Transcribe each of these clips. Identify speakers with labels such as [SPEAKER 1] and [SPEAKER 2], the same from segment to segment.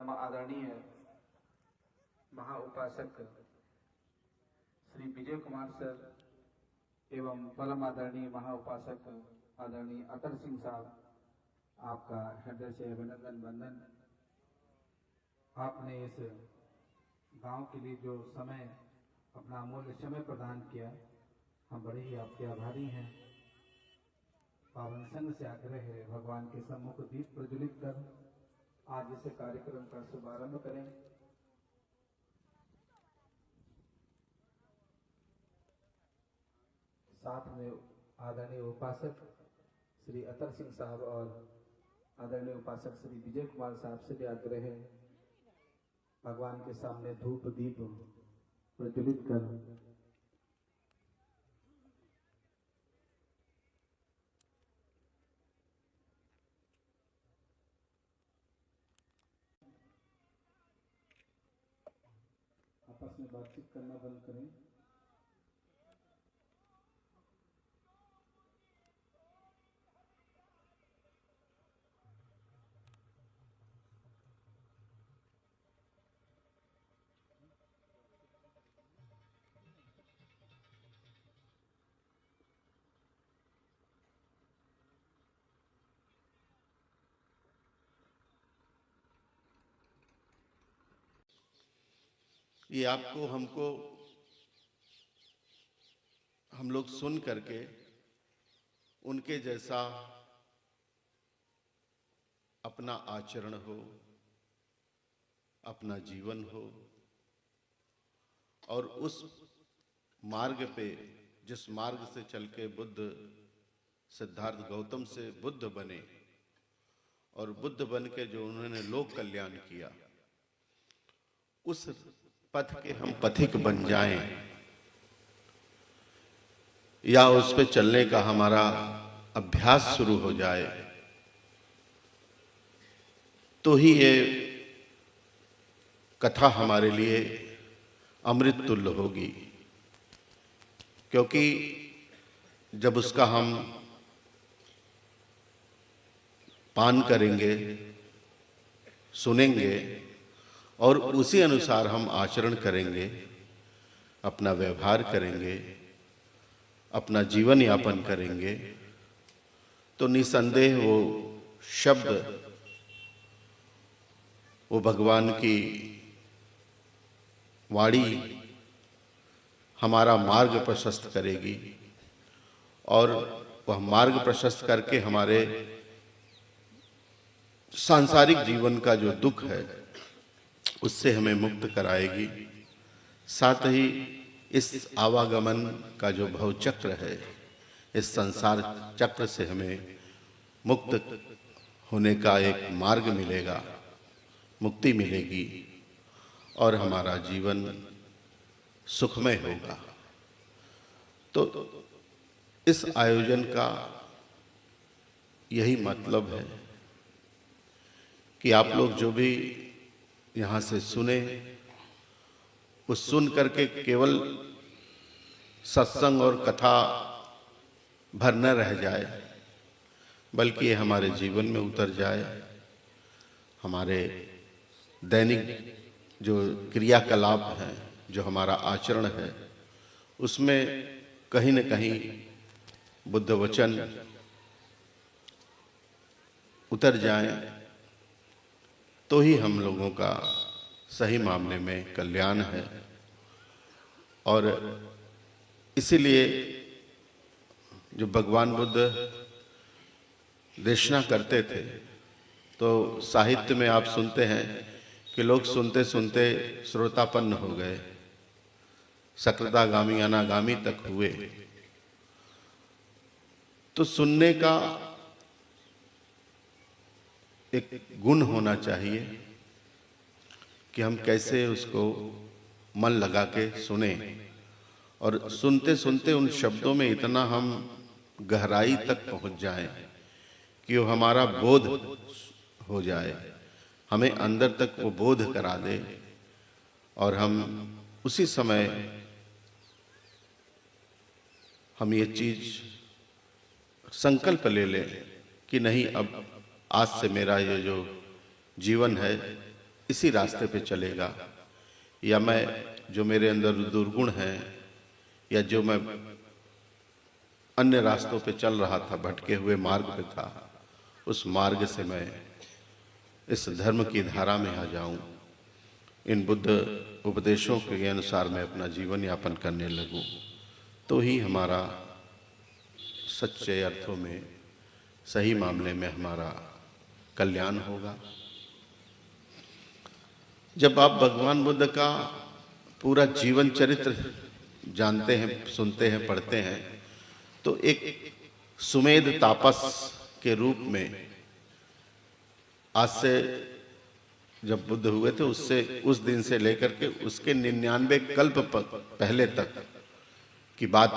[SPEAKER 1] परम आदरणीय महाउपासक श्री विजय कुमार सर एवं परम आदरणीय महाउपासक आदरणीय अतर सिंह साहब, आपका हृदय से अभिनंदन वंदन। आपने इस गांव के लिए जो समय, अपना अमूल्य समय प्रदान किया, हम बड़े ही आपके आभारी हैं। पावन संघ से आग्रह है, भगवान के सम्मुख दीप प्रज्वलित कर आज इस कार्यक्रम का शुभारंभ करें। साथ में आदरणीय उपासक श्री अतर सिंह साहब और आदरणीय उपासक श्री विजय कुमार साहब से भी आग्रह है, भगवान के सामने धूप दीप प्रज्वलित कर आपस में बातचीत करना बंद करें।
[SPEAKER 2] ये आपको हमको हम लोग सुन करके उनके जैसा अपना आचरण हो, अपना जीवन हो और उस मार्ग पे, जिस मार्ग से चल के बुद्ध सिद्धार्थ गौतम से बुद्ध बने और बुद्ध बन के जो उन्होंने लोक कल्याण किया, उस पथ के हम पथिक बन जाएं या उस पे चलने का हमारा अभ्यास शुरू हो जाए, तो ही ये कथा हमारे लिए अमृत तुल्य होगी। क्योंकि जब उसका हम पान करेंगे, सुनेंगे और उसी अनुसार हम आचरण करेंगे, अपना व्यवहार करेंगे, अपना जीवन यापन करेंगे, तो निसंदेह वो शब्द, वो भगवान की वाणी हमारा मार्ग प्रशस्त करेगी और वह मार्ग प्रशस्त करके हमारे सांसारिक जीवन का जो दुख है उससे हमें मुक्त कराएगी। साथ ही इस आवागमन का जो भवचक्र है, इस संसार चक्र से हमें मुक्त होने का एक मार्ग मिलेगा, मुक्ति मिलेगी और हमारा जीवन सुखमय होगा। तो इस आयोजन का यही मतलब है कि आप लोग जो भी यहाँ से सुने, उस सुन करके केवल सत्संग और कथा भर न रह जाए, बल्कि ये हमारे जीवन में उतर जाए, हमारे दैनिक जो क्रियाकलाप हैं, जो हमारा आचरण है, उसमें कहीं न कहीं बुद्ध वचन उतर जाए, तो ही हम लोगों का सही मामले में कल्याण है। और इसीलिए जो भगवान बुद्ध देशना करते थे, तो साहित्य में आप सुनते हैं कि लोग सुनते सुनते श्रोतापन्न हो गए, सकृतागामी अनागामी तक हुए। तो सुनने का एक गुण होना चाहिए कि हम कैसे उसको मन लगा के सुने और सुनते सुनते उन शब्दों में इतना हम गहराई तक पहुंच जाएं कि वो हमारा बोध हो जाए, हमें अंदर तक वो बोध करा दे और हम उसी समय हम ये चीज संकल्प ले लें कि नहीं, अब आज से मेरा ये जो जीवन है इसी रास्ते पे चलेगा, या मैं जो मेरे अंदर दुर्गुण हैं या जो मैं अन्य रास्तों पे चल रहा था, भटके हुए मार्ग पे था, उस मार्ग से मैं इस धर्म की धारा में आ जाऊं, इन बुद्ध उपदेशों के अनुसार मैं अपना जीवन यापन करने लगूं, तो ही हमारा सच्चे अर्थों में, सही मामले में हमारा कल्याण होगा। जब आप भगवान बुद्ध का पूरा जीवन चरित्र जानते हैं, सुनते हैं, पढ़ते हैं, तो एक सुमेध तापस के रूप में आज से जब बुद्ध हुए थे उस दिन से लेकर के उसके 99 कल्प पहले तक की बात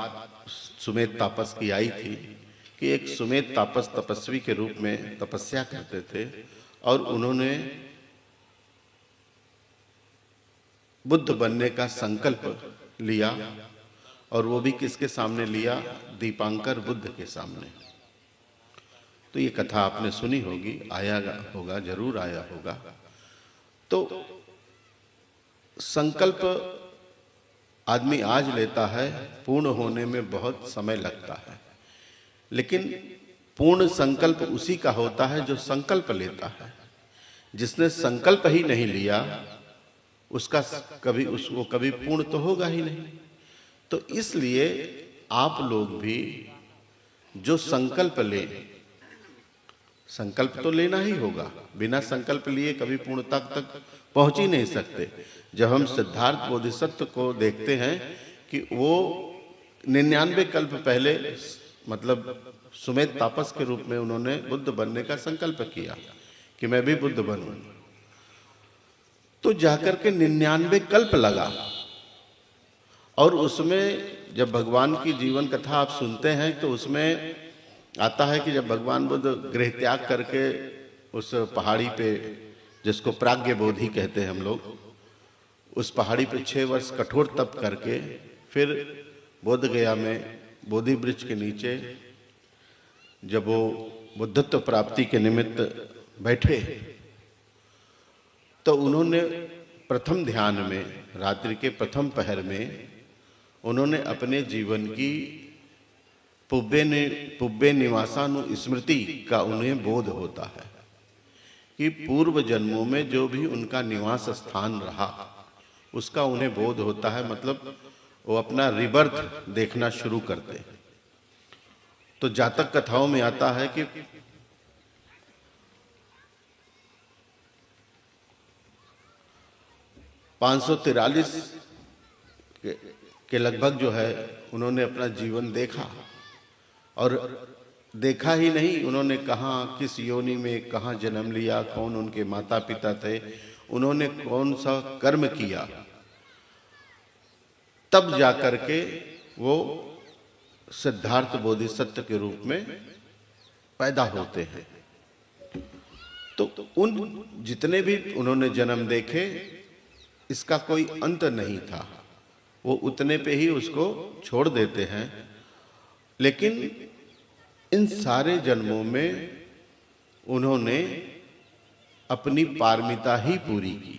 [SPEAKER 2] सुमेध तापस की आई थी कि एक सुमेध तापस तपस्वी के रूप में तपस्या करते थे और उन्होंने बुद्ध बनने का संकल्प लिया, और वो भी किसके सामने लिया? दीपांकर बुद्ध के सामने। तो ये कथा आपने सुनी होगी, आया होगा, जरूर आया होगा। तो संकल्प आदमी आज लेता है, पूर्ण होने में बहुत समय लगता है, लेकिन पूर्ण संकल्प उसी का होता है जो संकल्प लेता है। जिसने संकल्प ही नहीं लिया उसका उसको कभी पूर्ण तो होगा ही नहीं। तो इसलिए आप लोग भी जो संकल्प लें, संकल्प तो लेना ही होगा, बिना संकल्प लिए कभी पूर्णता तक पहुंच ही नहीं सकते। जब हम सिद्धार्थ बोधिसत्व को देखते हैं कि वो 99 कल्प पहले, मतलब सुमेध तापस के रूप में उन्होंने बुद्ध बनने का संकल्प किया कि मैं भी बुद्ध बनूं, तो जाकर के 99 कल्प लगा। और उसमें जब भगवान की जीवन कथा आप सुनते हैं तो उसमें आता है कि जब भगवान बुद्ध गृह त्याग करके उस पहाड़ी पे, जिसको प्राज्ञ बोधि कहते हैं हम लोग, उस पहाड़ी पे 6 वर्ष कठोर तप करके फिर बोध गया में बोधि वृक्ष के नीचे जब वो बुद्धत्व प्राप्ति के निमित्त बैठे, तो उन्होंने प्रथम ध्यान में, रात्रि के प्रथम पहर में, उन्होंने अपने जीवन की पुब्बे निवासानुस्मृति का उन्हें बोध होता है कि पूर्व जन्मों में जो भी उनका निवास स्थान रहा उसका उन्हें बोध होता है। मतलब वो अपना रिबर्थ देखना शुरू करते हैं। तो जातक कथाओं में आता है कि (543) के लगभग जो है उन्होंने अपना जीवन देखा, और देखा ही नहीं, उन्होंने कहाँ किस योनि में कहाँ जन्म लिया, कौन उनके माता पिता थे, उन्होंने कौन सा कर्म किया, तब जाकर के वो सिद्धार्थ बोधिसत्व के रूप में पैदा होते हैं। तो उन जितने भी उन्होंने जन्म देखे इसका कोई अंत नहीं था, वो उतने पे ही उसको छोड़ देते हैं। लेकिन इन सारे जन्मों में उन्होंने अपनी पारमिता ही पूरी की।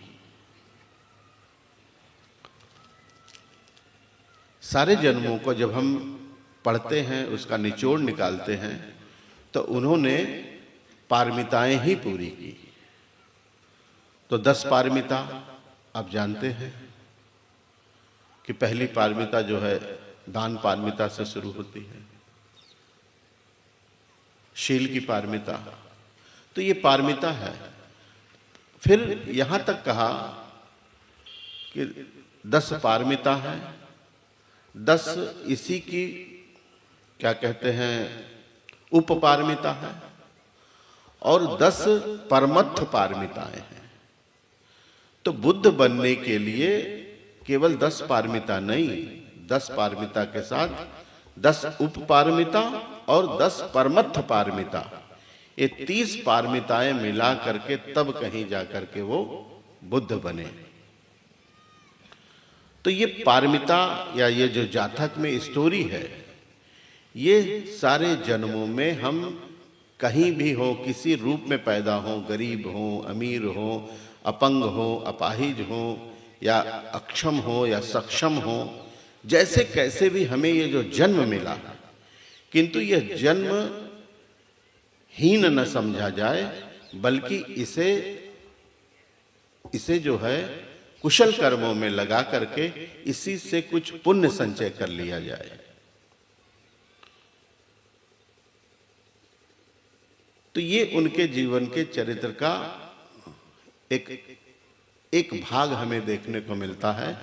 [SPEAKER 2] सारे जन्मों को जब हम पढ़ते हैं, उसका निचोड़ निकालते हैं, तो उन्होंने पारमिताएं ही पूरी की। तो 10 पारमिता आप जानते हैं कि पहली पारमिता जो है दान पारमिता से शुरू होती है, शील की पारमिता, तो ये पारमिता है। फिर यहां तक कहा कि 10 पारमिता है, 10 इसी की क्या कहते हैं उपपारमिता है, और 10 परमत्थ पारमिताएं हैं। तो बुद्ध बनने के लिए केवल 10 पारमिता नहीं, 10 पारमिता के साथ 10 उपपारमिता और 10 परमत्थ पारमिता, ये 30 पारमिताएं मिला करके तब कहीं जाकर के वो बुद्ध बने। तो ये पारमिता या ये जो जातक में स्टोरी है, ये सारे जन्मों में हम कहीं भी हो, किसी रूप में पैदा हो, गरीब हो, अमीर हो, अपंग हो, अपाहिज हो, या अक्षम हो या सक्षम हो, जैसे कैसे भी हमें ये जो जन्म मिला, किंतु यह जन्म हीन न समझा जाए, बल्कि इसे जो है कुशल कर्मों में लगा करके इसी से कुछ पुण्य संचय कर लिया जाए। तो ये उनके जीवन के चरित्र का एक भाग हमें देखने को मिलता है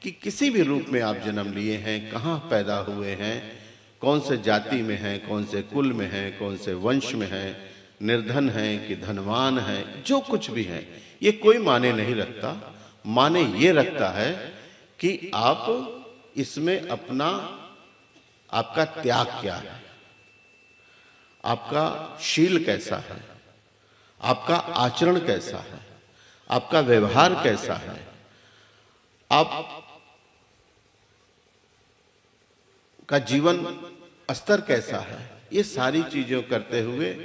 [SPEAKER 2] कि किसी भी रूप में आप जन्म लिए हैं, कहाँ पैदा हुए हैं, कौन से जाति में हैं, कौन से कुल में हैं, कौन से वंश में हैं, निर्धन हैं कि धनवान हैं, जो कुछ भी हैं, ये कोई माने नहीं रखता। माने ये रखता है कि आप इसमें आपका त्याग क्या है, आपका शील कैसा है, आपका आचरण कैसा है, आपका व्यवहार कैसा है, आप का जीवन स्तर कैसा है, ये सारी चीजों करते हुए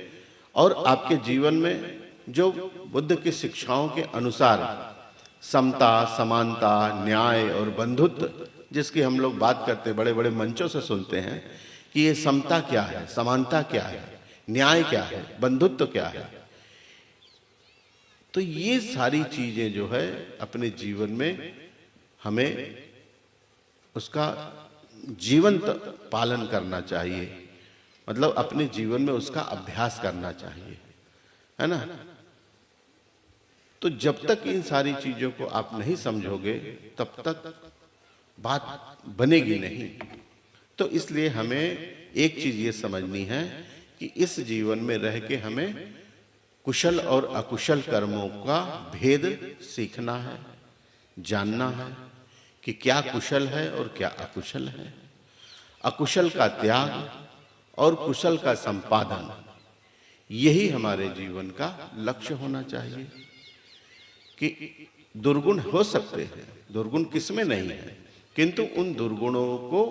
[SPEAKER 2] और आपके जीवन में जो बुद्ध की शिक्षाओं के अनुसार समता, समानता, न्याय और बंधुत्व, जिसकी हम लोग बात करते बड़े बड़े मंचों से सुनते हैं कि ये समता क्या है, समानता क्या है, न्याय क्या है, बंधुत्व क्या है। तो ये सारी चीजें जो है अपने जीवन में हमें उसका जीवंत पालन करना चाहिए, मतलब अपने जीवन में उसका अभ्यास करना चाहिए, है ना। तो जब तक इन सारी चीजों को आप नहीं समझोगे तब तक बात बनेगी नहीं। तो इसलिए हमें एक चीज ये समझनी है कि इस जीवन में रह के हमें कुशल और अकुशल कर्मों का भेद सीखना है, जानना है कि क्या कुशल है और क्या अकुशल है। अकुशल का त्याग और कुशल का संपादन, यही हमारे जीवन का लक्ष्य होना चाहिए। कि दुर्गुण हो सकते हैं, दुर्गुण किसमें नहीं है, किंतु उन दुर्गुणों को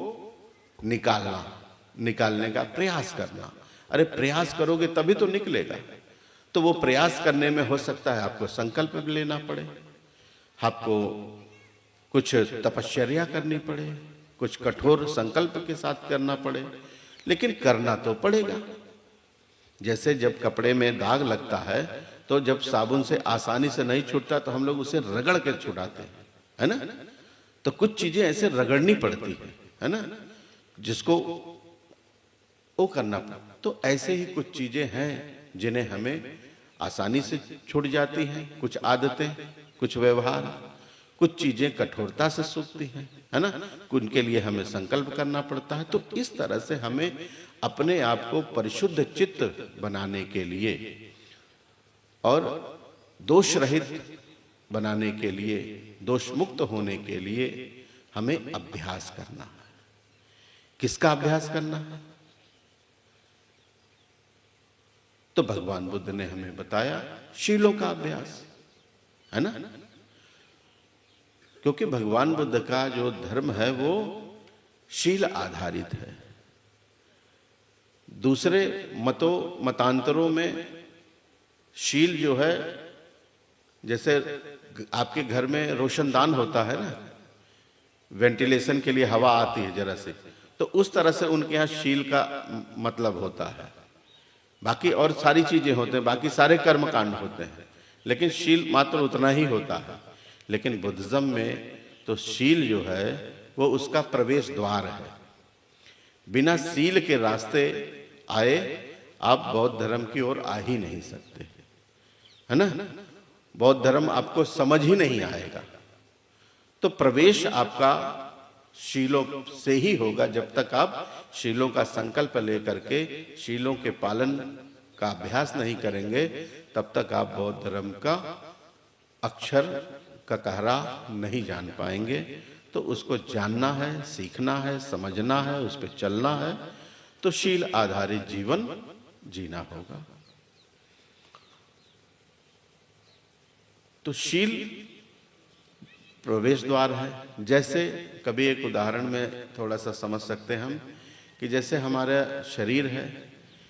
[SPEAKER 2] निकालने का प्रयास करना। अरे प्रयास करोगे तभी तो निकलेगा। तो वो प्रयास करने में हो सकता है आपको संकल्प भी लेना पड़े, आपको कुछ तपश्चर्या करनी पड़े, कुछ कठोर संकल्प के साथ करना पड़े, लेकिन करना तो पड़ेगा। जैसे जब कपड़े में दाग लगता है तो जब साबुन से आसानी से नहीं छूटता तो हम लोग उसे रगड़ के छुड़ाते हैं, है ना। तो कुछ चीजें ऐसे रगड़नी पड़ती है ना, जिसको वो करना पड़ता। तो ऐसे ही कुछ चीजें हैं जिन्हें हमें आसानी से छूट जाती हैं, कुछ आदतें, कुछ व्यवहार, कुछ चीजें कठोरता से सूखती हैं, है ना, उनके लिए हमें संकल्प करना पड़ता है। तो इस तरह से हमें अपने आप को परिशुद्ध चित्त बनाने के लिए और दोष रहित बनाने के लिए, दोष मुक्त होने के लिए हमें अभ्यास करना है। किसका अभ्यास करना है? तो भगवान बुद्ध ने हमें बताया शीलों का अभ्यास, है ना। क्योंकि भगवान बुद्ध का जो धर्म है वो शील आधारित है। दूसरे मतांतरों में शील जो है, जैसे आपके घर में रोशनदान होता है ना, वेंटिलेशन के लिए हवा आती है जरा से, तो उस तरह से उनके यहाँ शील का मतलब होता है। बाकी और सारी चीजें होते हैं, बाकी सारे कर्म कांड होते हैं, लेकिन शील मात्र उतना ही होता है। लेकिन बुद्धिज्म में तो शील जो है वो उसका प्रवेश द्वार है। बिना शील के रास्ते आए आप बौद्ध धर्म की ओर आ ही नहीं सकते, है ना। बौद्ध धर्म आपको समझ ही नहीं आएगा। तो प्रवेश आपका शीलों से ही होगा। जब तक आप शीलों का संकल्प लेकर के शीलों के पालन का अभ्यास नहीं करेंगे, तब तक आप बौद्ध धर्म का अक्षर का कहरा नहीं जान पाएंगे। तो उसको जानना है, सीखना है, समझना है, उस पर चलना है। तो शील आधारित जीवन जीना होगा। तो शील प्रवेश द्वार है। जैसे कभी एक उदाहरण में थोड़ा सा समझ सकते हैं हम कि जैसे हमारा शरीर है,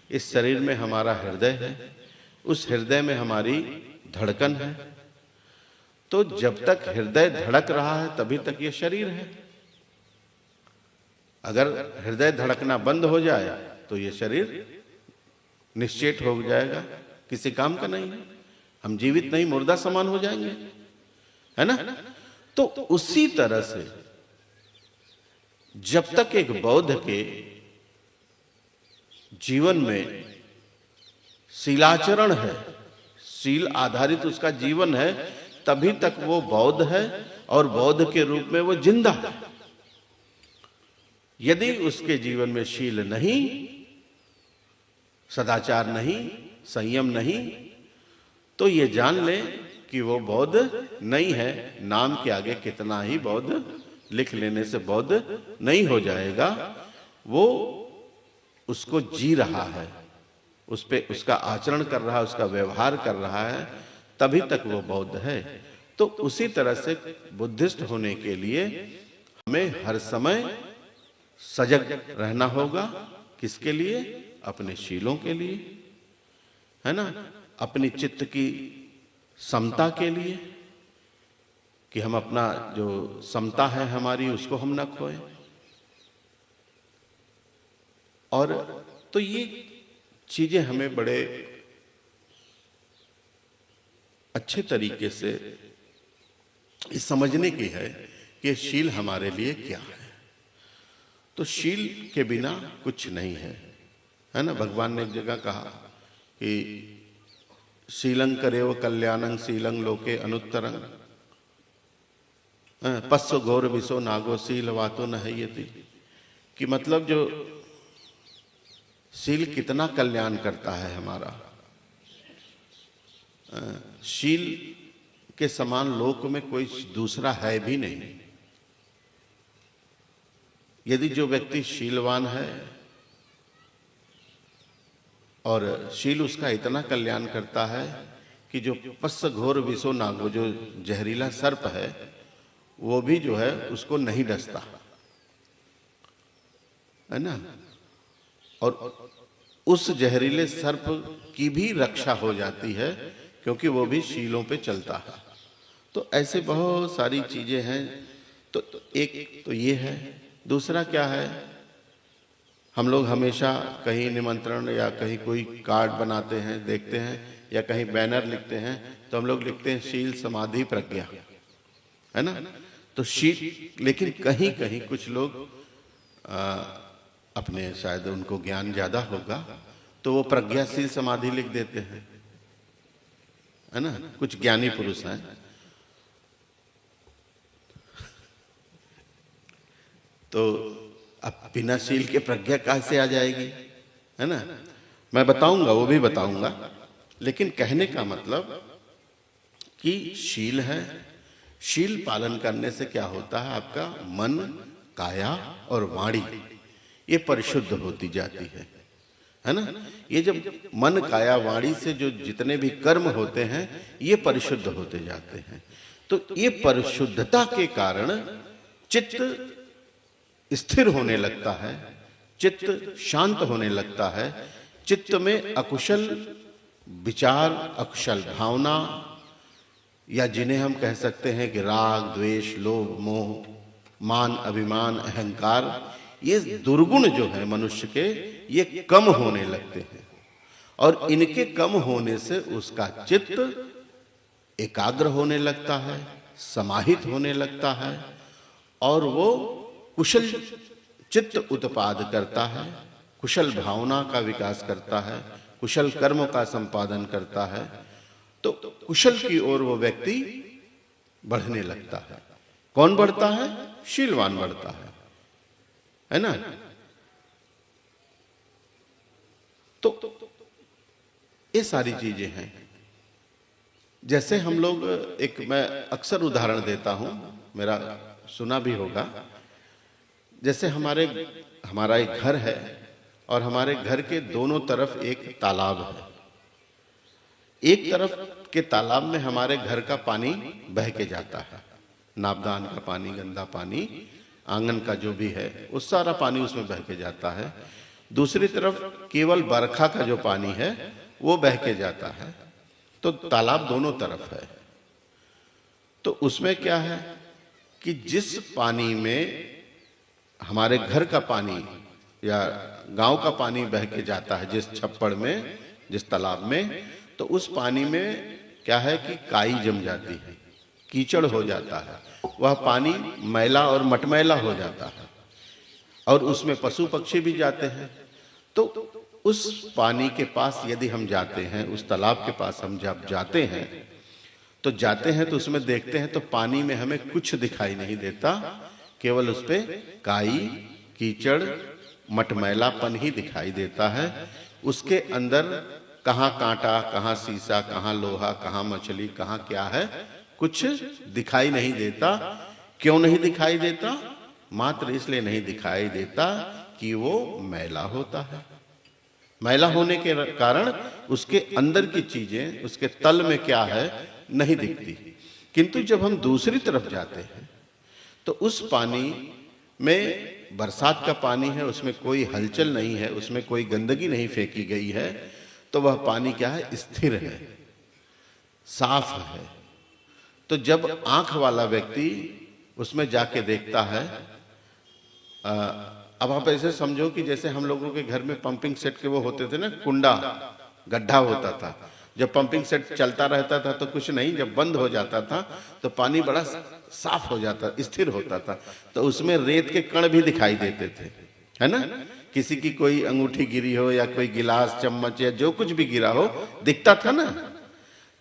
[SPEAKER 2] इस शरीर में हमारा हृदय है, उस हृदय में हमारी धड़कन है, तो जब तक हृदय धड़क रहा है तभी तक ये शरीर है। अगर हृदय धड़कना बंद हो जाए तो ये शरीर निश्चेत हो जाएगा, किसी काम का नहीं है, हम जीवित नहीं मुर्दा समान हो जाएंगे, है ना। तो उसी तरह से जब तक एक बौद्ध के जीवन में शीलाचरण है, शील आधारित उसका जीवन है, तभी तक वो बौद्ध है और बौद्ध के रूप में वो जिंदा है। यदि उसके जीवन में शील नहीं, सदाचार नहीं, संयम नहीं, तो ये जान लें कि वो बौद्ध नहीं है। नाम के आगे कितना ही बौद्ध लिख लेने से बौद्ध नहीं हो जाएगा। वो उसको जी रहा है, उस पे उसका आचरण कर रहा है, उसका व्यवहार कर रहा है, तभी तक वो बौद्ध है। तो उसी तरह से बुद्धिस्ट होने के लिए हमें हर समय सजग रहना होगा। किसके लिए? अपने शीलों के लिए, है ना, अपनी चित्त की समता के लिए, कि हम अपना जो समता है हमारी उसको हम ना खोएं। और तो ये चीजें हमें बड़े अच्छे तरीके से इस समझने की है कि शील हमारे लिए क्या है। तो शील के बिना कुछ नहीं है ना। भगवान ने एक जगह कहा कि शीलं करेव कल्याणं शीलं लोके अनुत्तरं पस्व गौर विसो नागो शील वातो न है ये, कि मतलब जो शील कितना कल्याण करता है हमारा। शील के समान लोक में कोई दूसरा है भी नहीं। यदि जो व्यक्ति शीलवान है और शील उसका इतना कल्याण करता है कि जो पस्व घोर विसो नागो, जो जहरीला सर्प है, वो भी जो है उसको नहीं डसता, है ना। और उस जहरीले सर्प की भी रक्षा हो जाती है क्योंकि वो भी शीलों पे चलता है। तो ऐसे बहुत सारी चीजें हैं। तो एक तो ये है। दूसरा क्या है, हम लोग हमेशा कहीं निमंत्रण या कहीं कोई कार्ड बनाते हैं, देखते हैं, या कहीं बैनर लिखते हैं, तो हम लोग लिखते हैं शील समाधि प्रज्ञा, है ना। तो शील, लेकिन कहीं कहीं कुछ लोग अपने शायद उनको ज्ञान ज्यादा होगा तो वो प्रज्ञाशील समाधि लिख देते हैं, है ना। कुछ ज्ञानी पुरुष हैं। तो अब बिना शील के प्रज्ञा कहाँ से आ जाएगी, है ना। मैं बताऊंगा, वो भी बताऊंगा, लेकिन कहने का मतलब कि शील है। शील पालन करने से क्या होता है, आपका मन, काया और वाणी ये परिशुद्ध होती जाती है ना। ये जब मन, काया, वाणी से जो जितने भी कर्म होते हैं ये परिशुद्ध होते जाते हैं। तो ये परिशुद्धता के कारण चित्त स्थिर होने लगता है, चित्त शांत होने लगता है। चित्त में अकुशल विचार, अकुशल भावना, या जिन्हें हम कह सकते हैं कि राग, द्वेष, लोभ, मोह, मान, अभिमान, अहंकार, ये दुर्गुण जो है मनुष्य के, ये कम होने लगते हैं। और इनके कम होने से उसका चित्त एकाग्र होने लगता है, समाहित होने लगता है, और वो कुशल चित्त उत्पाद करता है, कुशल भावना का विकास करता है, कुशल कर्म का संपादन करता है। तो कुशल की ओर वो व्यक्ति बढ़ने लगता है। कौन बढ़ता है? शीलवान बढ़ता है ना। तो ये सारी चीजें हैं। जैसे हम लोग, एक मैं अक्सर उदाहरण देता हूं, मेरा सुना भी होगा। जैसे हमारा एक घर है और हमारे घर के दोनों तरफ एक तालाब है। एक तरफ के तालाब में हमारे घर का पानी बह के जाता है, नापदान का पानी, गंदा पानी, आंगन का जो भी है, उस सारा पानी उसमें बह के जाता है। दूसरी तरफ केवल बरखा का जो पानी है वो बह के जाता है। तो तालाब दोनों तरफ है। तो उसमें क्या है कि जिस पानी में हमारे घर का पानी या गांव का पानी बह के जाता है, जिस छप्पड़ में, जिस तालाब में, तो उस पानी में क्या है कि काई जम जाती है, कीचड़ हो जाता है, वह पानी मैला और मटमैला हो जाता है और उसमें पशु पक्षी भी जाते हैं। तो उस पानी के पास यदि हम जाते हैं, उस तालाब के पास हम जब जाते हैं तो उसमें देखते हैं तो पानी में हमें कुछ दिखाई नहीं देता, केवल उस पे काई, कीचड़, मटमैलापन ही दिखाई देता है। उसके अंदर कहाँ कांटा, कहाँ शीशा, कहाँ लोहा, कहाँ मछली, कहाँ क्या है, कुछ दिखाई नहीं देता। क्यों नहीं दिखाई देता? मात्र इसलिए नहीं दिखाई देता कि वो मैला होता है। मैला होने के कारण उसके अंदर की चीजें, उसके तल में क्या है, नहीं दिखती। किंतु जब हम दूसरी तरफ जाते हैं तो उस पानी में, बरसात का पानी है, उसमें कोई हलचल नहीं है, उसमें कोई गंदगी नहीं फेंकी गई है, तो वह पानी क्या है, स्थिर है, साफ है। तो जब आंख वाला व्यक्ति उसमें जाके देखता है, अब आप ऐसे समझो कि जैसे हम लोगों के घर में पंपिंग सेट के वो होते थे ना, कुंडा, गड्ढा होता था। जब पंपिंग सेट चलता रहता था तो कुछ नहीं, जब बंद हो जाता था तो पानी बड़ा साफ हो जाता, स्थिर होता था, तो उसमें रेत के कण भी दिखाई देते थे, है ना। किसी की कोई अंगूठी गिरी हो या कोई गिलास, चम्मच या जो कुछ भी गिरा हो, दिखता था ना।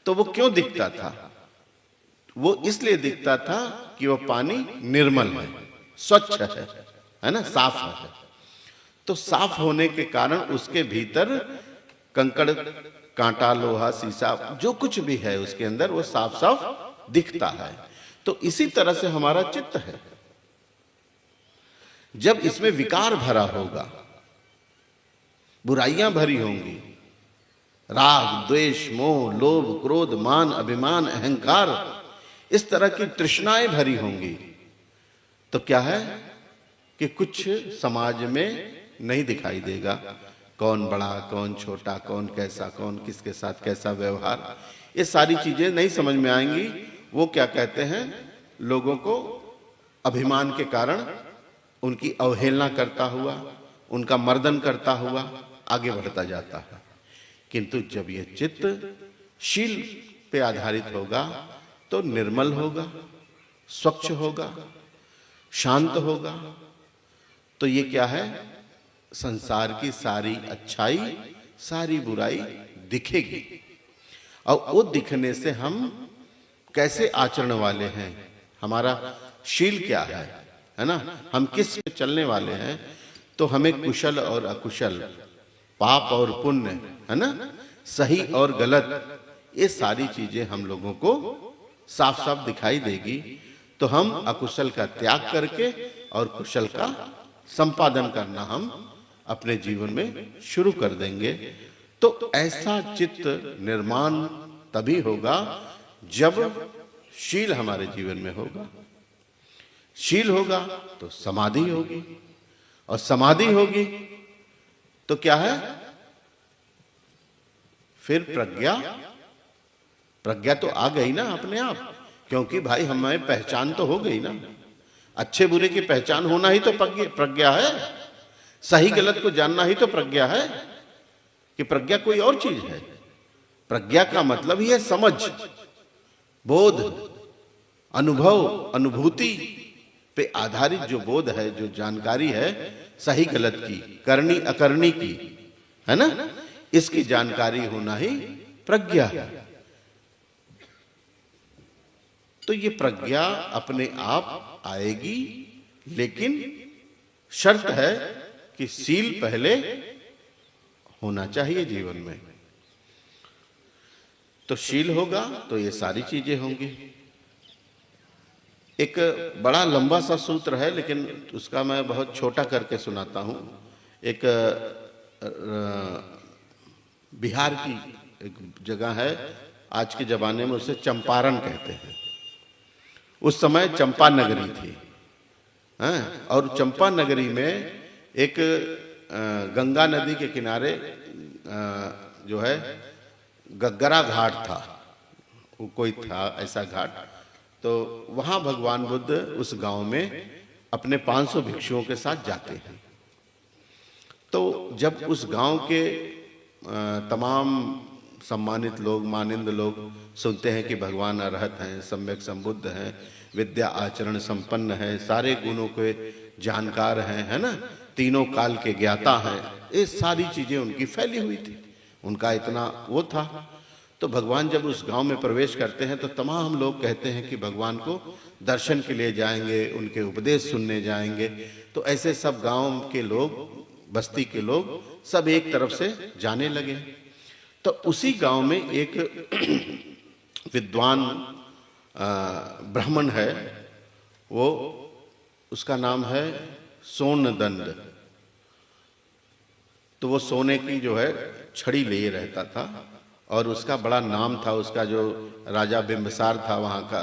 [SPEAKER 2] तो वो क्यों दिखता था? वो इसलिए दिखता था कि वो पानी निर्मल है, स्वच्छ है ना, साफ है। तो साफ होने के कारण उसके भीतर कंकड़, कांटा, लोहा, शीशा, जो कुछ भी है उसके अंदर, वो साफ साफ दिखता है। तो इसी तरह से हमारा चित्त है। जब इसमें विकार भरा होगा, बुराइयां भरी होंगी, राग, द्वेष, मोह, लोभ, क्रोध, मान, अभिमान, अहंकार, इस तरह की तृष्णाएं भरी होंगी, तो क्या है कि कुछ समाज में नहीं दिखाई देगा। कौन बड़ा, कौन छोटा, कौन कैसा, कौन किसके साथ कैसा व्यवहार, ये सारी चीजें नहीं समझ में आएंगी। वो क्या कहते हैं, लोगों को अभिमान के कारण उनकी अवहेलना करता हुआ, उनका मर्दन करता हुआ आगे बढ़ता जाता है। किंतु जब ये चित्त शील पे आधारित होगा तो निर्मल होगा, स्वच्छ होगा, शांत होगा। तो ये क्या है, संसार की सारी अच्छाई, सारी बुराई दिखेगी। और वो दिखने से हम कैसे आचरण वाले हैं, हमारा शील क्या है ना, हम किस पे चलने वाले हैं। तो हमें कुशल और अकुशल, पाप और पुण्य, है ना, सही और गलत, ये सारी चीजें हम लोगों को साफ साफ दिखाई देगी। तो हम अकुशल का त्याग करके और कुशल का संपादन करना हम अपने जीवन में शुरू कर देंगे। तो ऐसा चित्त निर्माण तभी होगा जब शील हमारे जीवन में होगा। शील होगा तो समाधि होगी, और समाधि होगी तो क्या है, फिर प्रज्ञा। प्रज्ञा तो आ गई ना अपने आप, क्योंकि भाई हमें पहचान तो हो गई ना। अच्छे बुरे की पहचान होना ही तो प्रज्ञा है। सही गलत को जानना ही तो प्रज्ञा है, कि प्रज्ञा कोई और चीज है। प्रज्ञा का मतलब ही है समझ, बोध, अनुभव, अनुभूति पे आधारित जो बोध है, जो जानकारी है सही गलत की, करनी अकरनी की, है ना, इसकी जानकारी होना ही प्रज्ञा है। तो ये प्रज्ञा अपने आप आएगी, लेकिन शर्त है कि शील पहले होना चाहिए जीवन में। तो शील होगा तो ये सारी चीजें होंगी। एक बड़ा लंबा सा सूत्र है, लेकिन उसका मैं बहुत छोटा करके सुनाता हूं। एक बिहार की एक जगह है, आज के जमाने में उसे चंपारण कहते हैं। उस समय चंपा नगरी थी, और चंपा नगरी में एक गंगा नदी के किनारे जो है गग्गरा घाट था। वो कोई था ऐसा घाट, तो वहां भगवान बुद्ध उस गांव में अपने 500 भिक्षुओं के साथ जाते हैं। तो जब उस गांव के तमाम सम्मानित लोग, मानिंद लोग सुनते हैं कि भगवान अरहत हैं, सम्यक संबुद्ध हैं, विद्या आचरण संपन्न है, सारे गुणों के जानकार हैं, है ना, तीनों काल के ज्ञाता हैं, ये सारी चीजें उनकी फैली हुई थी, उनका इतना वो था। तो भगवान जब उस गांव में प्रवेश करते हैं तो तमाम लोग कहते हैं कि भगवान को दर्शन के लिए जाएंगे, उनके उपदेश सुनने जाएंगे। तो ऐसे सब गांव के लोग, बस्ती के लोग सब एक तरफ से जाने लगे। तो उसी गांव में एक विद्वान ब्राह्मण है, वो उसका नाम है सोनदंड। तो वो सोने की जो है छड़ी लिए रहता था और उसका बड़ा नाम था। उसका जो राजा बिंबिसार था वहाँ का,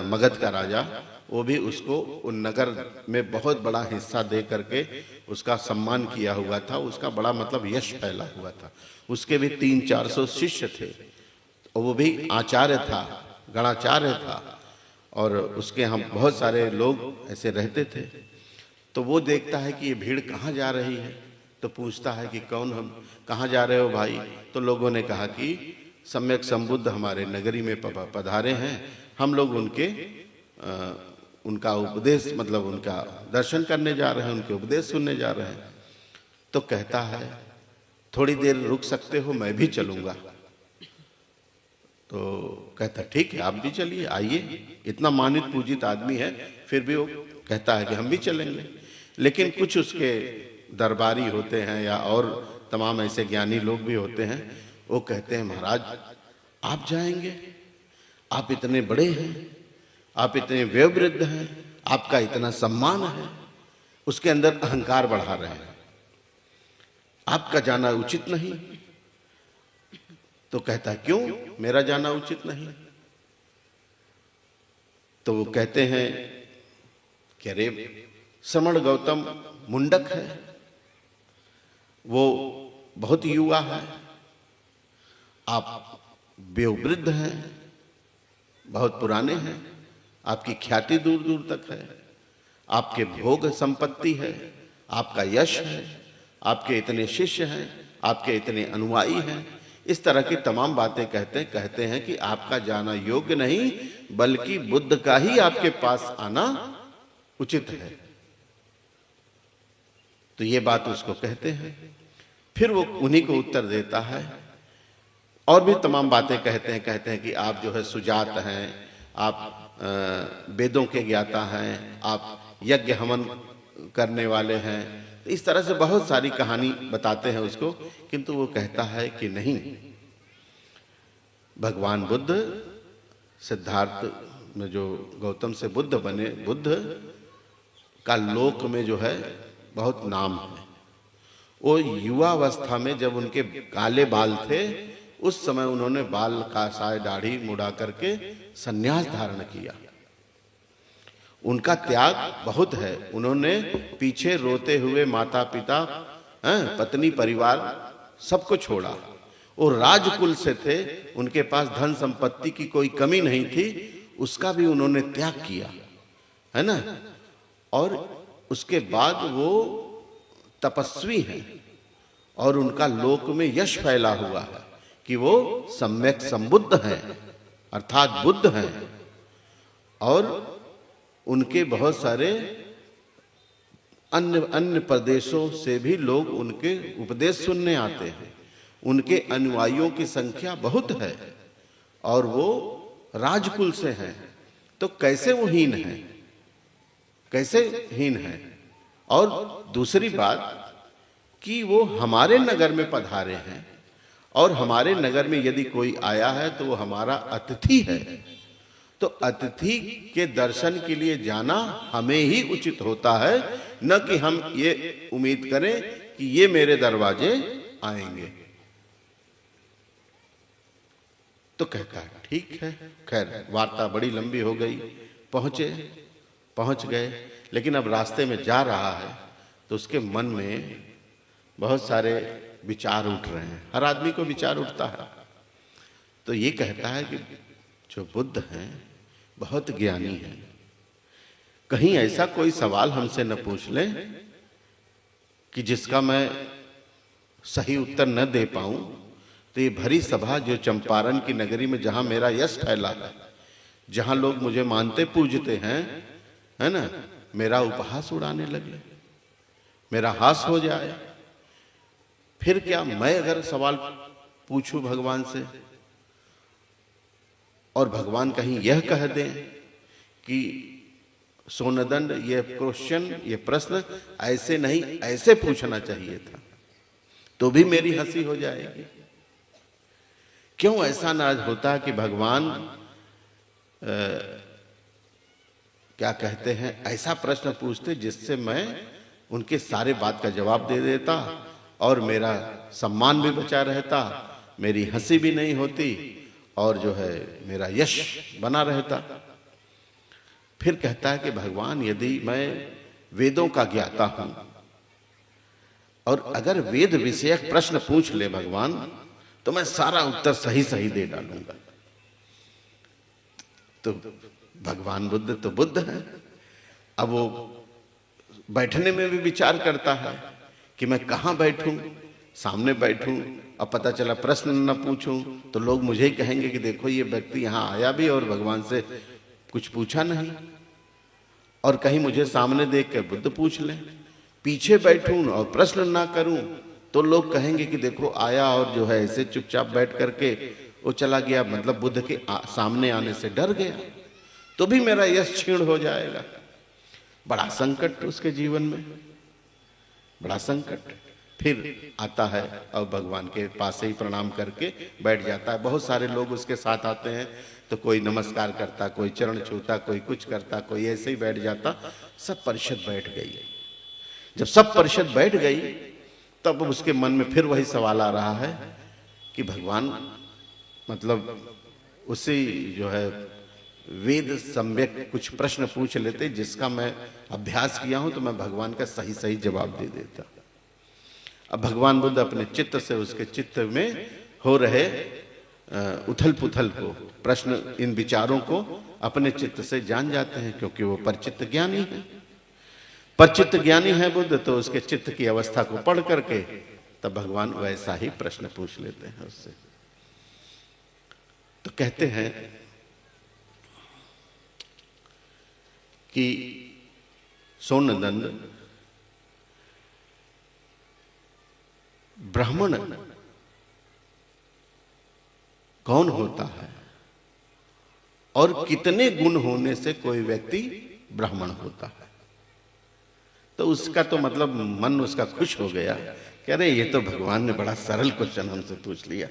[SPEAKER 2] मगध का राजा, वो भी उसको उन नगर में बहुत बड़ा हिस्सा दे करके उसका सम्मान किया हुआ था। उसका बड़ा मतलब यश फैला हुआ था। उसके भी 300-400 शिष्य थे और वो भी आचार्य था, गणाचार्य था, और उसके हम बहुत सारे लोग ऐसे रहते थे। तो वो देखता है कि ये भीड़ कहाँ जा रही है, तो पूछता है कि कौन, हम कहाँ जा रहे हो भाई? तो लोगों ने कहा कि सम्यक संबुद्ध हमारे नगरी में पधारे हैं, हम लोग उनका उपदेश, मतलब उनका दर्शन करने जा रहे हैं, उनके उपदेश सुनने जा रहे हैं। तो कहता है थोड़ी देर रुक सकते हो, मैं भी चलूंगा। तो कहता ठीक है, आप भी चलिए, आइए। इतना मानित पूजित आदमी है, फिर भी वो कहता है कि हम भी चलेंगे। लेकिन कुछ उसके दरबारी होते हैं या और तमाम ऐसे ज्ञानी लोग भी होते हैं, वो कहते हैं महाराज आप जाएंगे, आप इतने बड़े हैं, आप इतने वयोवृद्ध हैं, आपका इतना सम्मान है। उसके अंदर अहंकार बढ़ा रहे हैं, आपका जाना उचित नहीं। तो कहता है क्यों मेरा जाना उचित नहीं? तो वो कहते हैं कि अरे श्रमण गौतम मुंडक है, वो बहुत युवा है, आप वयोवृद्ध हैं, बहुत पुराने हैं, आपकी ख्याति दूर दूर तक है, आपके भोग संपत्ति है, आपका यश है, आपके इतने शिष्य हैं, आपके इतने अनुयायी हैं। इस तरह की तमाम बातें कहते हैं कि आपका जाना योग्य नहीं, बल्कि बुद्ध का ही आपके पास आना उचित है। तो ये बात उसको कहते हैं। फिर वो उन्हीं को उत्तर देता है और भी तमाम बातें कहते हैं कि आप जो है सुजात हैं, आप वेदों के ज्ञाता हैं, आप यज्ञ हवन करने वाले हैं। इस तरह से बहुत सारी कहानी बताते हैं उसको, किंतु वो कहता है कि नहीं, भगवान बुद्ध सिद्धार्थ में जो गौतम से बुद्ध बने, बुद्ध का लोक में जो है बहुत नाम है। वो युवावस्था में जब उनके काले बाल थे, उस समय उन्होंने बाल का साय दाढ़ी मुड़ा करके संन्यास धारण किया। उनका त्याग बहुत है। उन्होंने पीछे रोते हुए माता पिता, पत्नी, परिवार सबको छोड़ा। वो राजकुल से थे, उनके पास धन संपत्ति की कोई कमी नहीं थी, उसका भी उन्होंने त्याग किया, है ना। और उसके बाद वो तपस्वी हैं और उनका लोक में यश फैला हुआ है कि वो सम्यक संबुद्ध हैं, अर्थात बुद्ध हैं। और उनके बहुत सारे अन्य प्रदेशों से भी लोग उनके उपदेश सुनने आते हैं। उनके अनुयायियों की संख्या बहुत है और वो राजकुल से हैं। तो कैसे वो हीन है, कैसे हीन है? और दूसरी बात कि वो हमारे नगर में पधारे हैं और हमारे नगर में यदि कोई आया है तो वो हमारा अतिथि है। तो अतिथि के दर्शन के लिए जाना हमें ही उचित होता है, न कि हम ये उम्मीद करें कि ये मेरे दरवाजे आएंगे। तो कहता है ठीक है। खैर वार्ता बड़ी लंबी हो गई, पहुंच गए। लेकिन अब रास्ते में जा रहा है तो उसके मन में बहुत सारे विचार उठ रहे हैं। हर आदमी को विचार उठता है। तो ये कहता है कि जो बुद्ध हैं बहुत ज्ञानी हैं। कहीं ऐसा कोई सवाल हमसे न पूछ लें कि जिसका मैं सही उत्तर न दे पाऊं, तो ये भरी सभा जो चंपारण की नगरी में जहां मेरा यश फैला है, जहां लोग मुझे मानते पूजते हैं, है ना, मेरा उपहास उड़ाने लगे, मेरा हास हो जाए, फिर क्या मैं अगर सवाल पूछूं भगवान से और भगवान कहीं यह कह दें कि सोनदंड, ये क्वेश्चन, ये प्रश्न ऐसे नहीं ऐसे पूछना चाहिए था, तो भी मेरी हंसी हो जाएगी। क्यों ऐसा नाज होता कि भगवान क्या कहते हैं, ऐसा प्रश्न पूछते जिससे मैं उनके सारे बात का जवाब दे देता और मेरा सम्मान भी बचा रहता, मेरी हंसी भी नहीं होती और जो है मेरा यश बना रहता। फिर कहता है कि भगवान, यदि मैं वेदों का ज्ञाता हूं और अगर वेद विषयक प्रश्न पूछ ले भगवान, तो मैं सारा उत्तर सही सही दे डालूंगा। तो भगवान बुद्ध तो बुद्ध है, अब वो बैठने में भी विचार करता है कि मैं कहां बैठूं, सामने बैठूं, अब पता चला प्रश्न न पूछूं तो लोग मुझे ही कहेंगे कि देखो ये व्यक्ति यहां आया भी और भगवान से कुछ पूछा नहीं, और कहीं मुझे सामने देख कर बुद्ध पूछ लें, पीछे बैठूं और प्रश्न ना करूं तो लोग कहेंगे कि देखो आया और जो है ऐसे चुपचाप बैठ करके वो चला गया, मतलब बुद्ध के सामने आने से डर गया, तो भी मेरा यश क्षीण हो जाएगा। बड़ा संकट उसके जीवन में, बड़ा संकट। फिर आता है और भगवान के पास ही प्रणाम करके बैठ जाता है। बहुत सारे लोग उसके साथ आते हैं, तो कोई नमस्कार करता, कोई चरण छूता, कोई कुछ करता, कोई ऐसे ही बैठ जाता। सब परिषद बैठ गई। जब सब परिषद बैठ गई तब उसके मन में फिर वही सवाल आ रहा है कि भगवान, मतलब उसी जो है वेद सम्यक कुछ प्रश्न पूछ लेते जिसका मैं अभ्यास किया हूं, तो मैं भगवान का सही सही जवाब दे देता। अब भगवान बुद्ध अपने चित्त से उसके चित्त में हो रहे उथल पुथल को, प्रश्न, इन विचारों को अपने चित्त से जान जाते हैं, क्योंकि वो परचित्त ज्ञानी है। परचित्त ज्ञानी है बुद्ध, तो उसके चित्त की अवस्था को पढ़ करके तब भगवान वैसा ही प्रश्न पूछ लेते हैं उससे। तो कहते हैं कि सोनदंड, ब्राह्मण कौन होता है और कितने गुण होने से कोई व्यक्ति ब्राह्मण होता है? तो उसका तो मतलब मन उसका खुश हो गया, कह रहे ये तो भगवान ने बड़ा सरल क्वेश्चन हमसे पूछ लिया।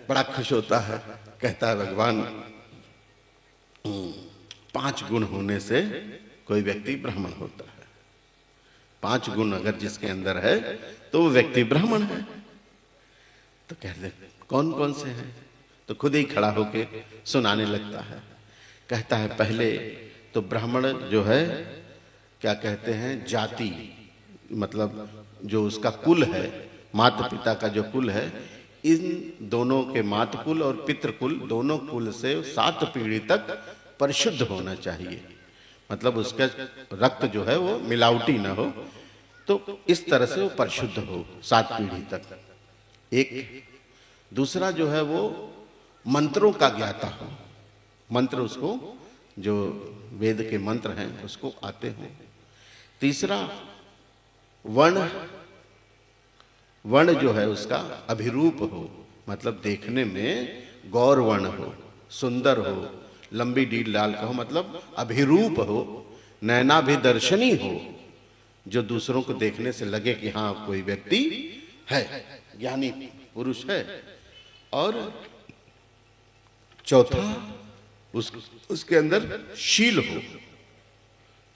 [SPEAKER 2] बड़ा खुश होता है, कहता है भगवान 5 गुण होने से कोई व्यक्ति ब्राह्मण होता है। 5 गुण अगर जिसके अंदर है तो वो व्यक्ति ब्राह्मण है। तो कहते कौन कौन से हैं? तो खुद ही खड़ा होके सुनाने लगता है। कहता है पहले तो ब्राह्मण जो है, क्या कहते हैं, जाति, मतलब जो उसका कुल है, माता पिता का जो कुल है, इन दोनों के मातकुल और पितृकुल दोनों कुल से 7 पीढ़ी तक परिशुद्ध होना चाहिए। मतलब उसका रक्त जो है वो मिलावटी ना हो, तो इस तरह से वो परिशुद्ध हो 7 पीढ़ी तक। एक दूसरा जो है वो मंत्रों का ज्ञाता हो, मंत्र उसको, जो वेद के मंत्र हैं उसको आते हो। तीसरा वर्ण जो है उसका अभिरूप हो, मतलब देखने में गौर वर्ण हो, सुंदर हो, लंबी डील लाल का हो, मतलब अभिरूप हो, नयनाभिदर्शनी हो, जो दूसरों को देखने से लगे कि हाँ कोई व्यक्ति है, ज्ञानी पुरुष है। और चौथा उसके अंदर शील हो,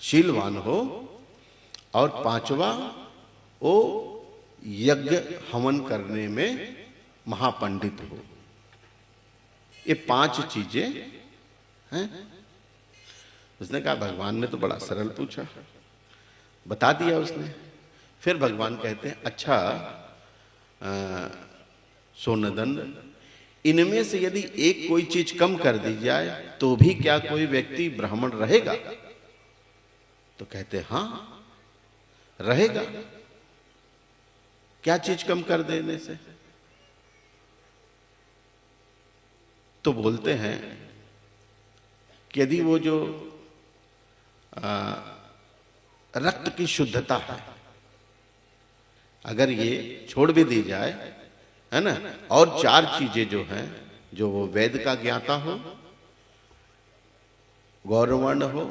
[SPEAKER 2] शीलवान हो। और 5वां वो यज्ञ हवन करने में महापंडित हो। ये 5 चीजें हैं। उसने कहा भगवान ने तो बड़ा सरल पूछा, बता दिया उसने। फिर भगवान कहते हैं अच्छा सोनदंड, इनमें से यदि एक कोई चीज कम कर दी जाए तो भी क्या कोई व्यक्ति ब्राह्मण रहेगा? तो कहते हां रहेगा। क्या चीज कम कर देने से? तो बोलते हैं कि यदि वो जो रक्त की शुद्धता है, अगर ये छोड़ भी दी जाए, है ना, और चार चीजें जो हैं, जो वो वेद का ज्ञाता हो, गौरवर्ण हो,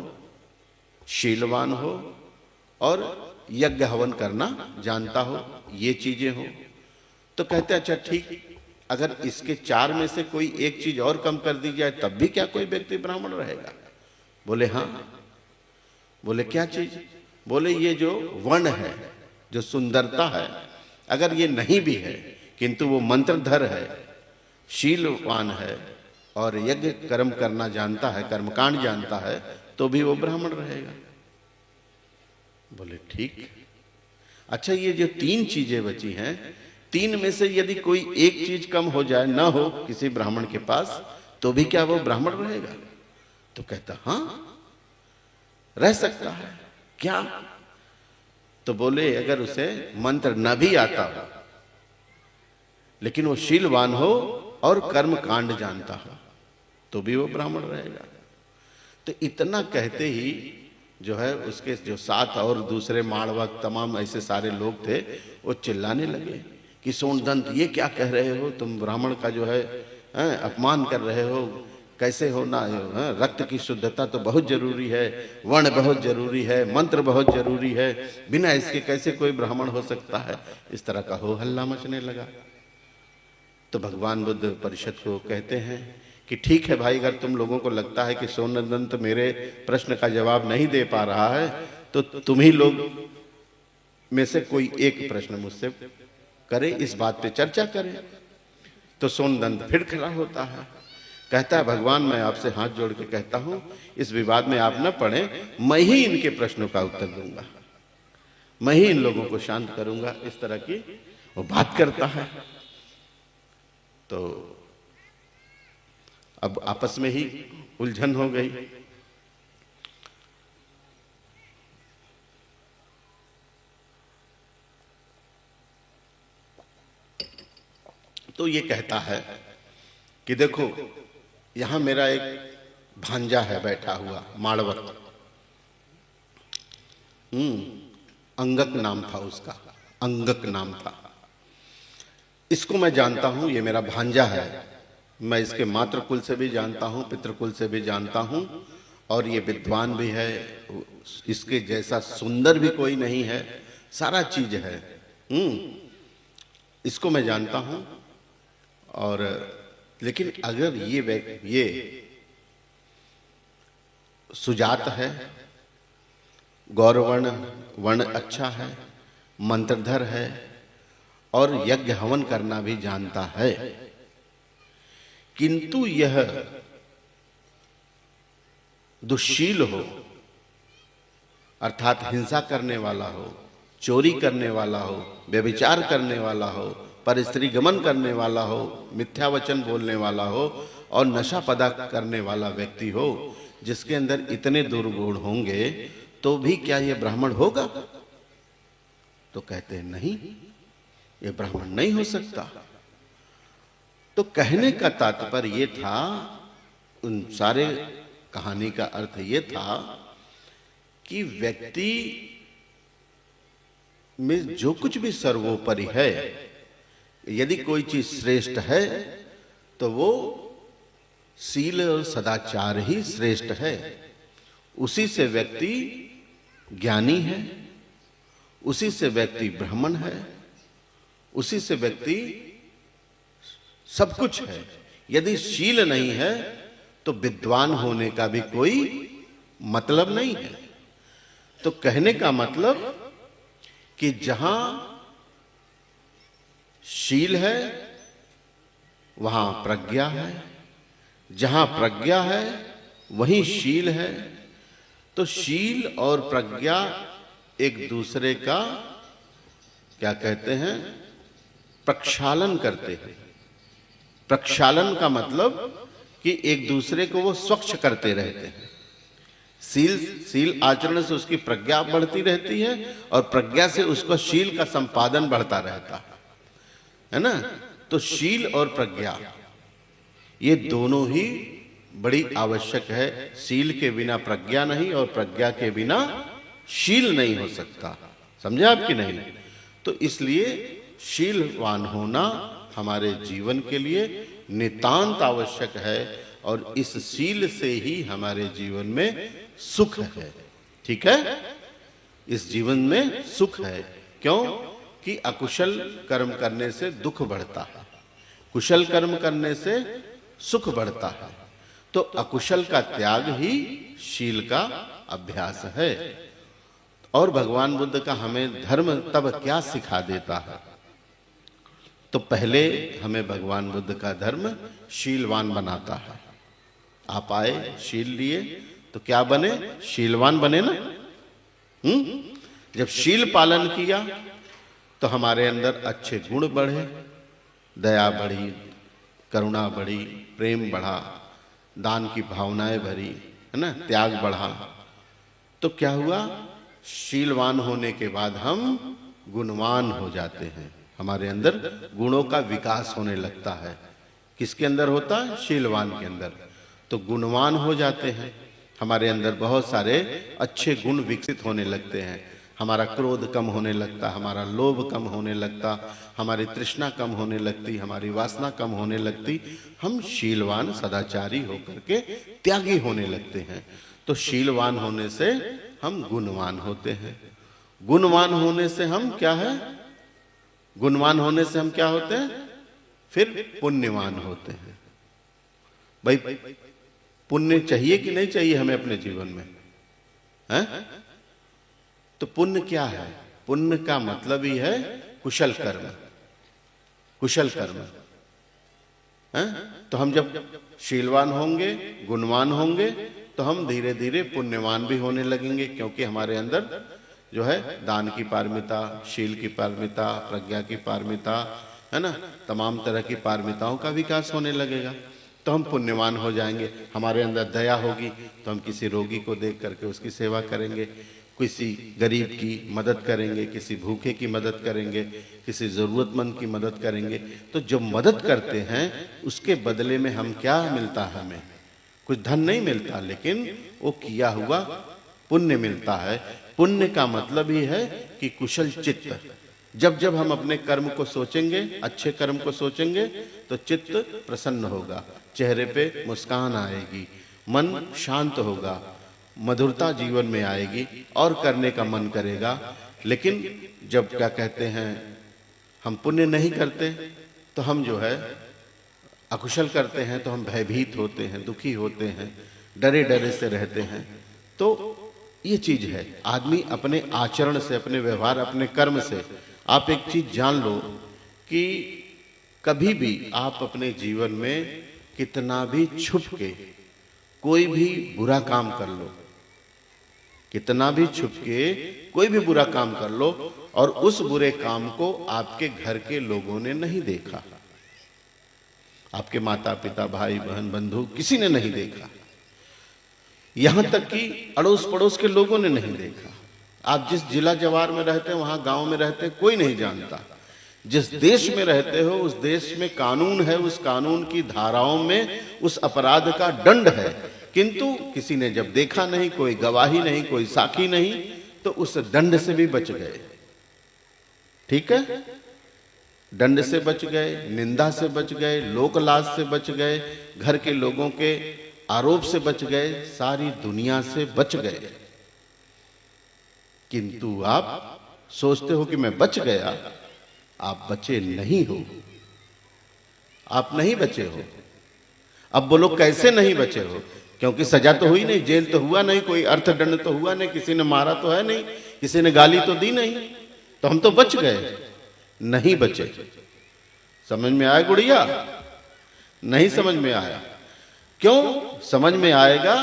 [SPEAKER 2] शीलवान हो और यज्ञ हवन करना जानता हो, ये चीजें हो, तो कहते अच्छा ठीक, अगर इसके चार में से कोई एक चीज और कम कर दी जाए तब भी क्या कोई व्यक्ति ब्राह्मण रहेगा? बोले हाँ। बोले क्या चीज? बोले ये जो वर्ण है, जो सुंदरता है, अगर ये नहीं भी है किंतु वो मंत्रधर है, शीलवान है और यज्ञ कर्म करना जानता है, कर्मकांड जानता है, तो भी वो ब्राह्मण रहेगा। बोले ठीक। अच्छा ये जो तीन चीजें बची हैं, तीन में से यदि कोई एक चीज कम हो जाए, ना हो किसी ब्राह्मण के पास, तो भी क्या वो ब्राह्मण रहेगा? तो कहता हां रह सकता है। क्या? तो बोले अगर उसे मंत्र न भी आता हो लेकिन वो शीलवान हो और कर्म कांड जानता हो, तो भी वो ब्राह्मण रहेगा। तो इतना कहते ही जो है उसके जो साथ और दूसरे माड़वक तमाम ऐसे सारे लोग थे, वो चिल्लाने लगे कि सोनदंत ये क्या कह रहे हो, तुम ब्राह्मण का जो है अपमान कर रहे हो, कैसे होना है? रक्त की शुद्धता तो बहुत जरूरी है, वर्ण बहुत जरूरी है, मंत्र बहुत जरूरी है, बिना इसके कैसे कोई ब्राह्मण हो सकता है? इस तरह का हो हल्ला मचने लगा। तो भगवान बुद्ध परिषद को कहते हैं कि ठीक है भाई, अगर तुम लोगों को लगता है कि सोनदंत मेरे प्रश्न का जवाब नहीं दे पा रहा है, तो तुम ही लोग में से कोई एक प्रश्न मुझसे करे, इस बात पे चर्चा करें। तो सोनदंत फिर खड़ा होता है, कहता है भगवान मैं आपसे हाथ जोड़ के कहता हूं, इस विवाद में आप न पड़े, मैं ही इनके प्रश्नों का उत्तर दूंगा, मैं ही इन लोगों को शांत करूंगा। इस तरह की वो बात करता है। तो अब आपस में ही उलझन हो गई। तो ये कहता है कि देखो यहां मेरा एक भांजा है बैठा हुआ, माड़वक, अंगक नाम था उसका, अंगक नाम था। इसको मैं जानता हूं, ये मेरा भांजा है, मैं इसके मातृकुल से भी जानता हूं, पितृकुल से भी जानता हूं, और ये विद्वान भी है, इसके जैसा सुंदर भी कोई नहीं है, सारा चीज है, इसको मैं जानता हूं। और लेकिन अगर ये सुजात है, गौरवर्ण वर्ण अच्छा है, मंत्रधर है और यज्ञ हवन करना भी जानता है, किंतु यह दुष्शील हो, अर्थात हिंसा करने वाला हो, चोरी करने वाला हो, व्यभिचार करने वाला हो, पर स्त्री गमन करने वाला हो, मिथ्या वचन बोलने वाला हो और नशा पदार्थ करने वाला व्यक्ति हो, जिसके अंदर इतने दुर्गुण होंगे, तो भी क्या ये ब्राह्मण होगा? तो कहते हैं नहीं, ये ब्राह्मण नहीं हो सकता। तो कहने का तात्पर्य ये था, उन सारे कहानी का अर्थ ये था कि व्यक्ति में जो कुछ भी सर्वोपरि है, यदि कोई चीज श्रेष्ठ है तो वो शील और सदाचार ही श्रेष्ठ है। उसी से व्यक्ति ज्ञानी है, उसी से व्यक्ति ब्राह्मण है, उसी से व्यक्ति सब कुछ है। यदि शील नहीं है तो विद्वान होने का भी कोई मतलब नहीं है। तो कहने का मतलब कि जहां शील है वहां प्रज्ञा है, जहां प्रज्ञा है वहीं शील है। तो शील और प्रज्ञा एक दूसरे का क्या कहते हैं, प्रक्षालन करते हैं। प्रक्षालन का मतलब कि एक दूसरे को वो स्वच्छ करते रहते हैं। शील आचरण से उसकी प्रज्ञा बढ़ती रहती है और प्रज्ञा से उसको शील का संपादन बढ़ता रहता है ना। तो शील और प्रज्ञा ये दोनों ही बड़ी आवश्यक है। शील के बिना प्रज्ञा नहीं और प्रज्ञा के बिना शील नहीं हो सकता। समझे आपकी नहीं? तो इसलिए शीलवान होना हमारे जीवन के लिए नितांत आवश्यक है और इस शील से ही हमारे जीवन में सुख है। ठीक है, इस जीवन में सुख है। क्यों? कि अकुशल कर्म करने से दुख बढ़ता है, कुशल कर्म करने से सुख बढ़ता है। तो अकुशल का त्याग ही शील का अभ्यास है। और भगवान बुद्ध का हमें धर्म तब क्या सिखा देता है? तो पहले हमें भगवान बुद्ध का धर्म शीलवान बनाता है। आप आए, शील लिए, तो क्या बने? शीलवान बने ना। जब शील पालन किया तो हमारे अंदर अच्छे गुण बढ़े, दया बढ़ी, करुणा बढ़ी, प्रेम बढ़ा, दान की भावनाएं भरी, है ना, त्याग बढ़ा। तो क्या हुआ? शीलवान होने के बाद हम गुणवान हो जाते हैं। हमारे अंदर गुणों का विकास होने लगता है। किसके अंदर होता है? शीलवान के अंदर। तो गुणवान हो जाते हैं, हमारे अंदर बहुत सारे अच्छे गुण विकसित होने लगते हैं। हमारा क्रोध कम होने लगता, हमारा लोभ कम होने लगता, हमारी तृष्णा कम होने लगती, हमारी वासना कम होने लगती। हम शीलवान सदाचारी होकर के त्यागी होने लगते हैं। तो शीलवान होने से हम गुणवान होते हैं। गुणवान होने से हम क्या है? गुणवान होने से हम क्या होते हैं? फिर पुण्यवान होते हैं। भाई पुण्य चाहिए कि नहीं चाहिए हमें अपने जीवन में? है? तो पुण्य क्या है? पुण्य का मतलब ही है कुशल कर्म। कुशल कर्म है? तो हम जब शीलवान होंगे, गुणवान होंगे, तो हम धीरे धीरे पुण्यवान भी होने लगेंगे। क्योंकि हमारे अंदर जो है दान की पारमिता, शील की पारमिता, प्रज्ञा की पारमिता, है ना, तमाम तरह की पारमिताओं का विकास होने लगेगा। तो हम पुण्यवान हो जाएंगे। हमारे अंदर दया होगी तो हम किसी रोगी को देख करके उसकी सेवा करेंगे, किसी गरीब की मदद करेंगे, किसी भूखे की मदद करेंगे, किसी जरूरतमंद की मदद करेंगे। तो जो मदद करते हैं उसके बदले में हम क्या मिलता है? हमें कुछ धन नहीं मिलता, लेकिन वो किया हुआ पुण्य मिलता है। पुण्य का मतलब ही है कि कुशल चित्त। जब जब हम अपने कर्म को सोचेंगे, अच्छे कर्म को सोचेंगे, तो चित्त प्रसन्न होगा, चेहरे पे मुस्कान आएगी, मन शांत होगा, मधुरता जीवन में आएगी और करने का मन करेगा। लेकिन जब क्या कहते हैं, हम पुण्य नहीं करते तो हम जो है अकुशल करते हैं, तो हम भयभीत होते हैं, दुखी होते हैं, डरे डरे से रहते हैं। तो ये चीज है, आदमी अपने आचरण से, अपने व्यवहार, अपने कर्म से, आप एक चीज जान लो कि कभी भी आप अपने जीवन में कितना भी छुप के कोई भी बुरा काम कर लो, कितना भी छुप के कोई भी बुरा काम कर लो, और उस बुरे काम को आपके घर के लोगों ने नहीं देखा, आपके माता पिता, भाई बहन, बंधु, किसी ने नहीं देखा, यहां तक कि अड़ोस पड़ोस के लोगों ने नहीं देखा। आप जिस जिला जवार में रहते हैं, वहां गांव में रहते हैं, कोई नहीं जानता। जिस देश में रहते हो उस देश में कानून है, उस कानून की धाराओं में उस अपराध का दंड है, किंतु किसी ने जब देखा नहीं, कोई गवाही नहीं, कोई साक्षी नहीं, तो उस दंड से भी बच गए। ठीक है, दंड से बच गए, निंदा से बच गए, लोकलाज से बच गए, घर के लोगों के आरोप से बच गए, सारी दुनिया से बच गए। किंतु आप सोचते हो कि मैं बच गया, आप बचे नहीं हो, आप नहीं बचे हो। अब बोलो कैसे नहीं बचे हो? क्योंकि सजा तो हुई नहीं, जेल तो हुआ नहीं, कोई अर्थदंड तो हुआ नहीं, किसी ने मारा तो है नहीं, किसी ने गाली तो दी नहीं, तो हम तो बच गए। नहीं बचे। समझ में आया गुड़िया? नहीं समझ में आया। क्यों समझ में आएगा?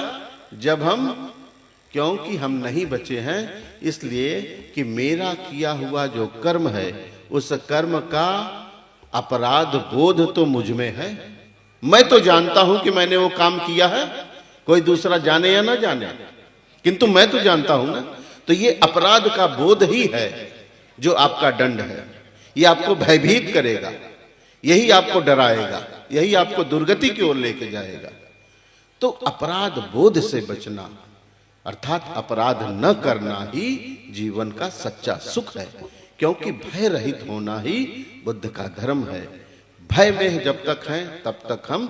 [SPEAKER 2] जब हम, क्योंकि हम नहीं बचे हैं, इसलिए कि मेरा किया हुआ जो कर्म है उस कर्म का अपराध बोध तो मुझ में है। मैं तो जानता हूं कि मैंने वो काम किया है, कोई दूसरा जाने या ना जाने, किंतु मैं तो जानता हूं ना। तो ये अपराध का बोध ही है जो आपका दंड है। ये आपको भयभीत करेगा, यही आपको डराएगा, यही आपको दुर्गति की ओर लेके जाएगा। तो अपराध बोध से बचना अर्थात अपराध न करना ही जीवन का सच्चा सुख है, क्योंकि भय रहित होना ही बुद्ध का धर्म है। भय में जब तक हैं तब तक हम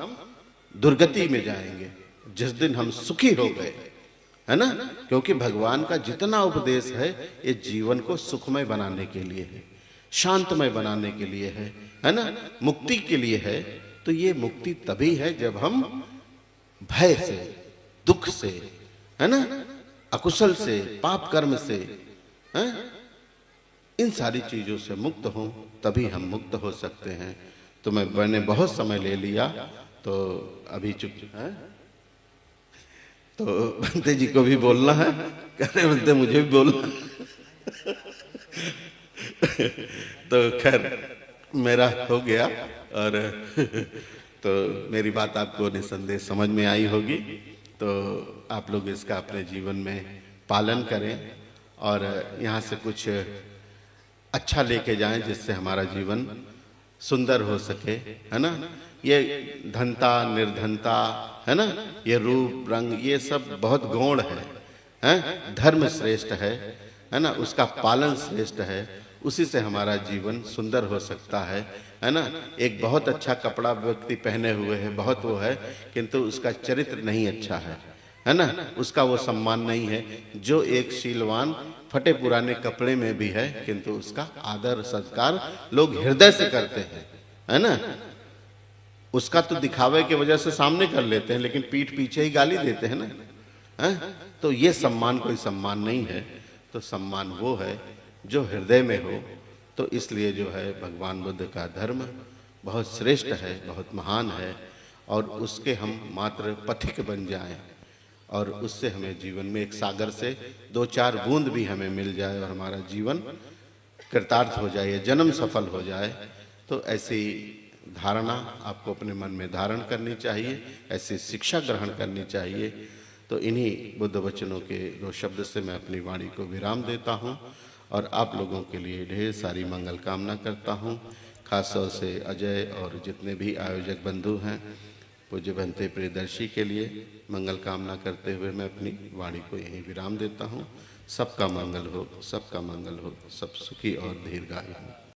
[SPEAKER 2] दुर्गति में जाएंगे। जिस दिन हम सुखी हो गए, है ना, क्योंकि भगवान का जितना उपदेश है ये जीवन को सुखमय बनाने के लिए है, शांतमय बनाने के लिए है ना, मुक्ति के लिए है। तो ये मुक्ति तभी है जब हम भय से, दुख से, है ना, अकुशल से, पाप कर्म से, है, इन सारी चीजों से मुक्त हो, तभी हम मुक्त हो सकते हैं। तो मैंने बहुत समय ले लिया, तो अभी चुप है। तो बंते जी को भी बोलना है, कह रहे बंते मुझे भी बोलना। तो खैर मेरा हो गया, और तो मेरी बात आपको निसंदेह समझ में आई होगी। तो आप लोग इसका अपने जीवन में पालन करें और यहाँ से कुछ अच्छा लेके जाएं, जिससे हमारा जीवन सुंदर हो सके, है ना। ये धनता निर्धनता, है ना, ये रूप रंग, ये सब बहुत गौण है। धर्म श्रेष्ठ है ना, उसका पालन श्रेष्ठ है, उसी से हमारा जीवन सुंदर हो सकता है ना। एक बहुत अच्छा कपड़ा व्यक्ति पहने हुए है, बहुत वो है, किंतु उसका चरित्र नहीं अच्छा है ना, उसका वो सम्मान नहीं है। जो एक शीलवान फटे पुराने कपड़े में भी है, किंतु उसका आदर सत्कार लोग हृदय से करते हैं, है ना। उसका तो दिखावे की वजह से सामने कर लेते हैं, लेकिन पीठ पीछे ही गाली देते हैं ना, है? तो ये सम्मान कोई सम्मान नहीं है। तो सम्मान वो है जो हृदय में हो। तो इसलिए जो है भगवान बुद्ध का धर्म बहुत श्रेष्ठ है, बहुत महान है, और उसके हम मात्र पथिक बन जाएं, और उससे हमें जीवन में एक सागर से 2-4 बूंद भी हमें मिल जाए और हमारा जीवन कृतार्थ हो जाए, जन्म सफल हो जाए। तो ऐसी धारणा आपको अपने मन में धारण करनी चाहिए, ऐसी शिक्षा ग्रहण करनी चाहिए। तो इन्हीं बुद्ध वचनों के 2 शब्द से मैं अपनी वाणी को विराम देता हूँ और आप लोगों के लिए ढेर सारी मंगल कामना करता हूँ। खासतौर से अजय और जितने भी आयोजक बंधु हैं, पूज्य भंते प्रियदर्शी के लिए मंगल कामना करते हुए मैं अपनी वाणी को यहीं विराम देता हूँ। सबका मंगल हो, सबका मंगल हो, सब सुखी और दीर्घायु हो।